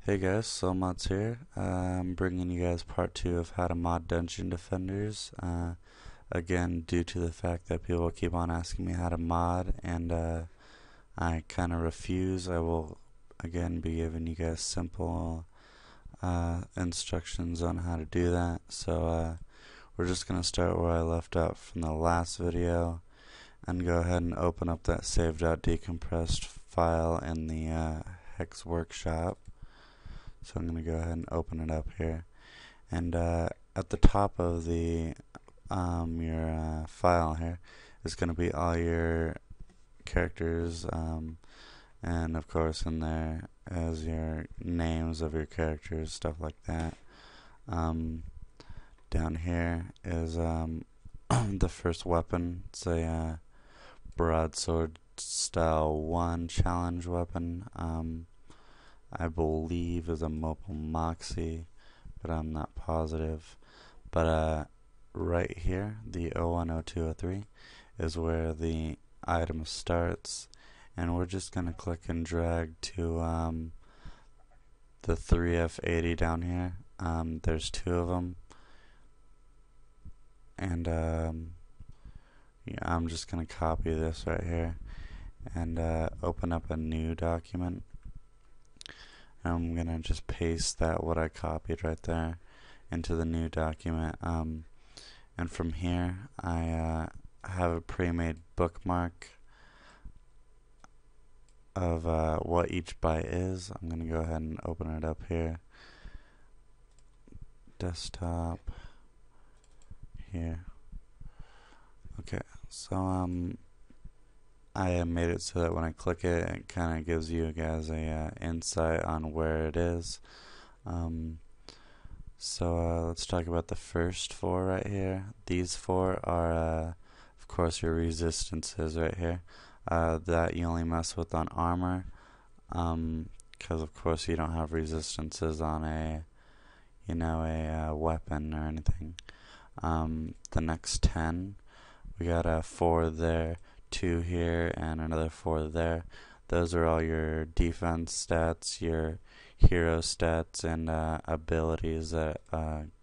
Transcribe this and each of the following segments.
Hey guys, Mods here. I'm bringing you guys part 2 of how to mod Dungeon Defenders. Again, due to the fact that people keep on asking me how to mod and I kind of refuse, I will again be giving you guys simple instructions on how to do that. So we're just going to start where I left out from the last video and go ahead and open up that save.decompressed file in the hex workshop. So I'm going to go ahead and open it up here, and at the top of the your file here is going to be all your characters, and of course in there is your names of your characters, stuff like that. Down here is the first weapon. It's a broadsword style 1 challenge weapon. I believe is a Mobile Moxie, but I'm not positive. But right here, the 010203 is where the item starts, and we're just going to click and drag to the 3F80 down here. There's 2 of them, and yeah, I'm just going to copy this right here and open up a new document. I'm gonna just paste that what I copied right there into the new document, and from here I have a pre-made bookmark of what each byte is. I'm gonna go ahead and open it up here. Desktop here. Okay, so I made it so that when I click it, it kind of gives you guys a insight on where it is. So let's talk about the first 4 right here. These 4 are, of course, your resistances right here. That you only mess with on armor, because of course you don't have resistances on a weapon or anything. The next 10, we got 4 there, 2 here, and another 4 there. Those are all your defense stats, your hero stats, and abilities that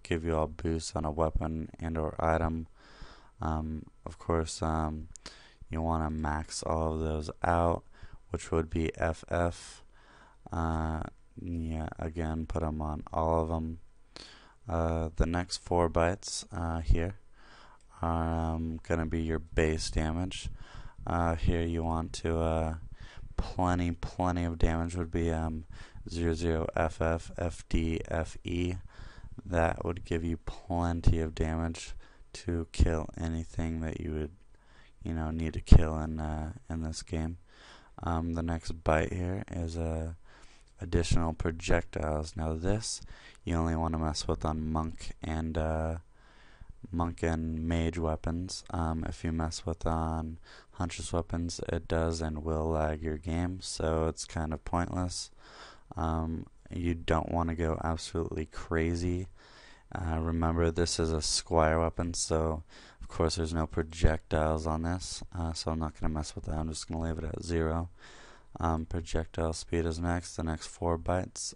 give you all boosts on a weapon and or item. Of course, you want to max all of those out, which would be FF. Yeah, again, put them on all of them. The next 4 bytes here are going to be your base damage. Here you want to plenty of damage would be 00FF, FD, FE. That would give you plenty of damage to kill anything that you would need to kill in this game. The next byte here is additional projectiles. Now this you only want to mess with on monk and mage weapons. If you mess with on huntress weapons, it does and will lag your game, so it's kind of pointless. You don't want to go absolutely crazy. Remember, this is a squire weapon, so of course there's no projectiles on this, so I'm not going to mess with that. I'm just going to leave it at 0. Projectile speed is next, the next 4 bytes.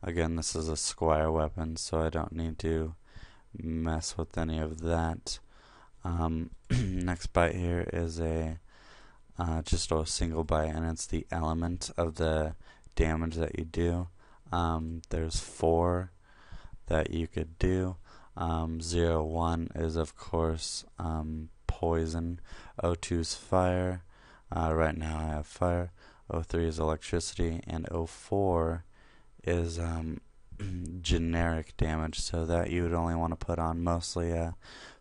Again, this is a squire weapon, so I don't need to mess with any of that. Next byte here is just a single byte, and it's the element of the damage that you do. There's 4 that you could do. 01 is of course poison. 02 is fire. Right now I have fire. 03 is electricity, and 04 is generic damage, so that you would only want to put on mostly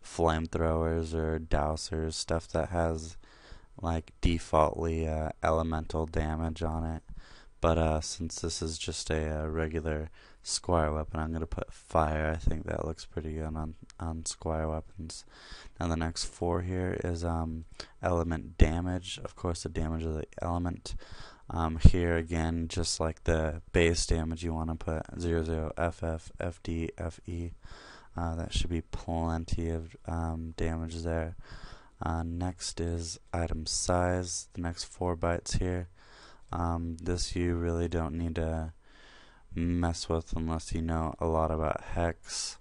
flamethrowers or dowsers, stuff that has like defaultly elemental damage on it. But since this is just a regular squire weapon, I'm going to put fire. I think that looks pretty good on squire weapons. Now the next 4 here is element damage. Of course, the damage of the element. Here again, just like the base damage, you want to put 00FF, FD, FE. That should be plenty of damage there. Next is item size. The next 4 bytes here. This you really don't need to mess with unless you know a lot about hex.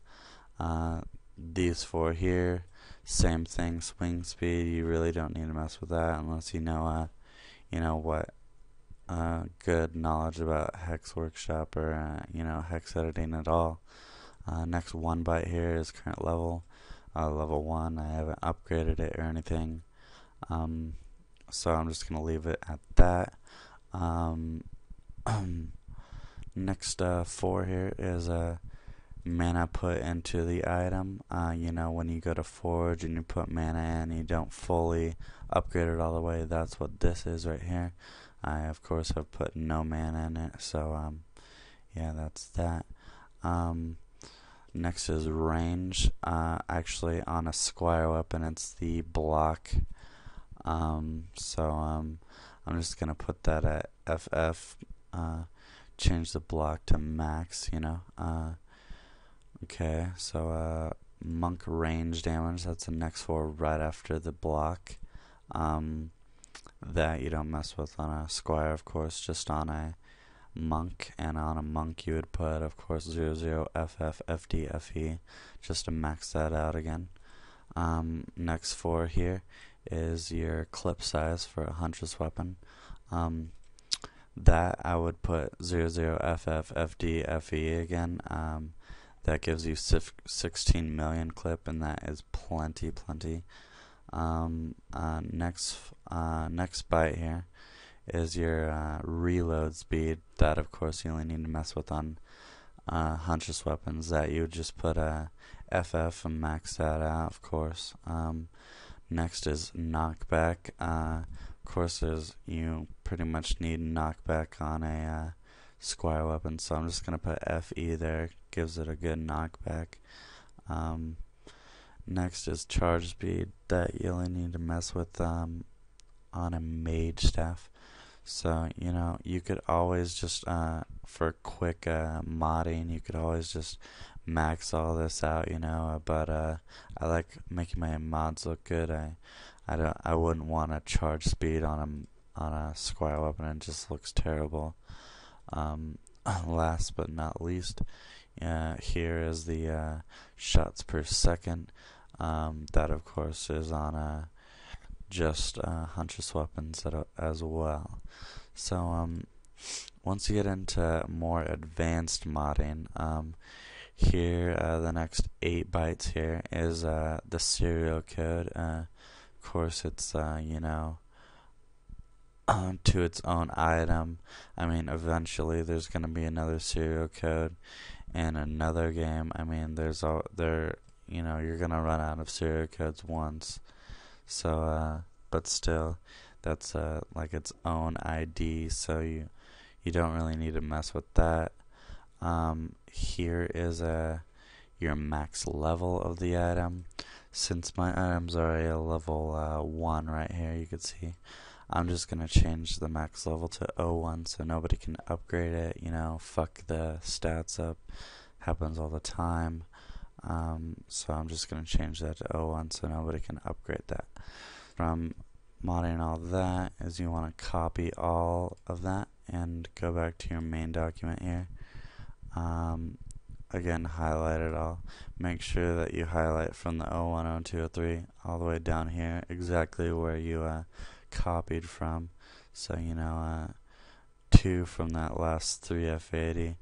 These four here, same thing, swing speed. You really don't need to mess with that unless you know what good knowledge about hex workshop or hex editing at all. Next 1 byte here is current level, level 1. I haven't upgraded it or anything, so I'm just gonna leave it at that. Next 4 here is mana put into the item. When you go to forge and you put mana in, you don't fully upgrade it all the way. That's what this is right here. I of course have put no mana in it, so yeah, that's that. Next is range. Actually, on a squire weapon, it's the block. I'm just gonna put that at FF. Change the block to max. Okay, so monk range damage. That's the next 4 right after the block. That you don't mess with on a squire, of course, just on a monk. And on a monk you would put, of course, 00 FF FD FE just to max that out again. Next 4 here is your clip size for a huntress weapon. That I would put 00 FF FD FE again. That gives you 16 million clip, and that is plenty. Next byte here is your reload speed. That of course you only need to mess with on huntress weapons. That you would just put a FF and max that out, of course. Next is knockback. Of course, you pretty much need knockback on a squire weapon, so I'm just gonna put FE there. Gives it a good knockback. Next is charge speed. That you only need to mess with on a mage staff. So you could always just for quick modding, you could always just max all this out, but I like making my mods look good. I wouldn't want to charge speed on a squire weapon. It just looks terrible. Last but not least, here is the shots per second. That of course is on just huntress weapons as well. So once you get into more advanced modding, here the next 8 bytes here is the serial code. Of course, it's to its own item. I mean, eventually there's going to be another serial code in another game. I mean, you're going to run out of serial codes once. So, but still, that's like its own ID, so you don't really need to mess with that. Here is your max level of the item. Since my items are a level 1 right here, you can see, I'm just going to change the max level to 01 so nobody can upgrade it. Fuck the stats up. Happens all the time. So I'm just going to change that to 01 so nobody can upgrade that. From modding all that is you want to copy all of that and go back to your main document here. Again, highlight it all. Make sure that you highlight from the 01, 02, 03 all the way down here exactly where you copied from. So 2 from that last 3F80.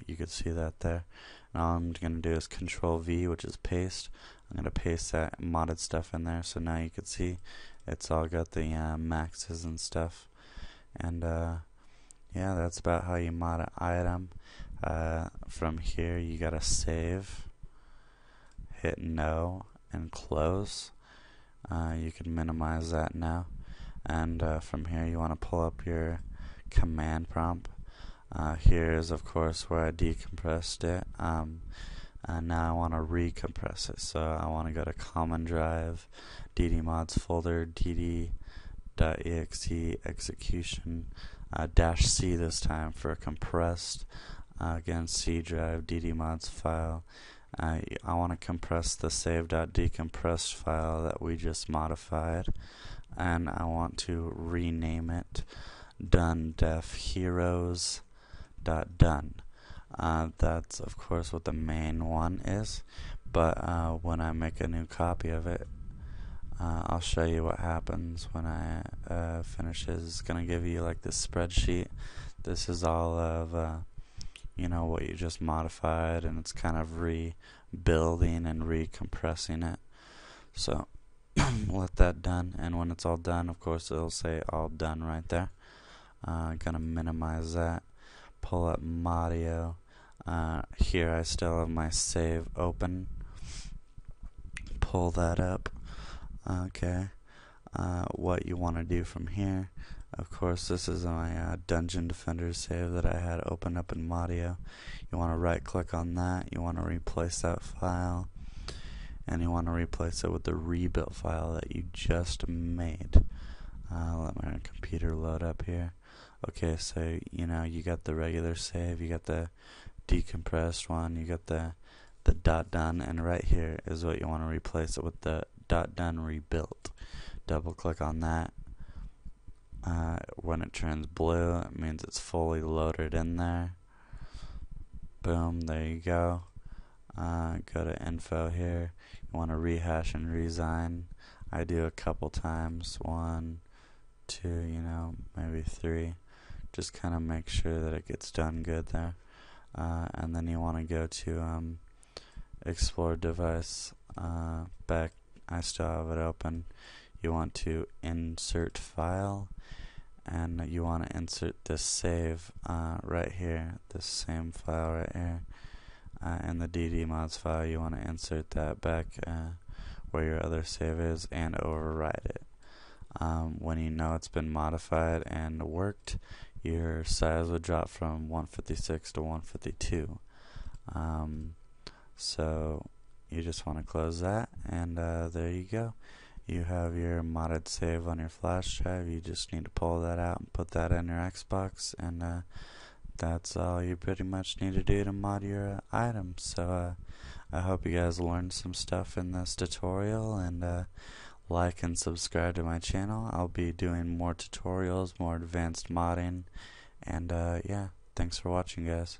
You could see that there. And all I'm going to do is Control V, which is paste. I'm going to paste that modded stuff in there, so now you can see it's all got the maxes and stuff. And yeah, that's about how you mod an item. From here you gotta save, hit no, and close. You can minimize that now. And from here you want to pull up your command prompt. Here is of course where I decompressed it. And now I want to recompress it, so I want to go to common drive, ddmods folder, dd.exe execution, -c this time for compressed. Again, C drive, ddmods file. I want to compress the save.decompressed file that we just modified, and I want to rename it dundefheroes.exe. .done. That's of course what the main one is, but when I make a new copy of it, I'll show you what happens when I finish it. It's going to give you like this spreadsheet. This is all of what you just modified, and it's kind of rebuilding and recompressing it. So let that done, and when it's all done, of course it'll say all done right there. Gonna minimize that, pull up Modio. Here I still have my save open. Pull that up. Okay. What you want to do from here, of course this is my Dungeon Defenders save that I had open up in Modio. You want to right click on that, you want to replace that file, and you want to replace it with the rebuilt file that you just made. Let my computer load up here. Okay, so you got the regular save, you got the decompressed one, you got the .done, and right here is what you want to replace it with, the .done rebuilt. Double click on that. When it turns blue, it means it's fully loaded in there. Boom, there you go. Go to info here. You want to rehash and resign. I do a couple times, 1, 2, maybe 3. Just kind of make sure that it gets done good there. And then you want to go to explore device. Back, I still have it open. You want to insert file, and you want to insert this save right here, this same file right here. In the ddmods file, you want to insert that back where your other save is and override it. When you know it's been modified and worked, your size would drop from 156 to 152. So you just want to close that, and there you go. You have your modded save on your flash drive. You just need to pull that out and put that in your Xbox, and that's all you pretty much need to do to mod your items. So I hope you guys learned some stuff in this tutorial, and like and subscribe to my channel. I'll be doing more tutorials, more advanced modding, and yeah, thanks for watching, guys.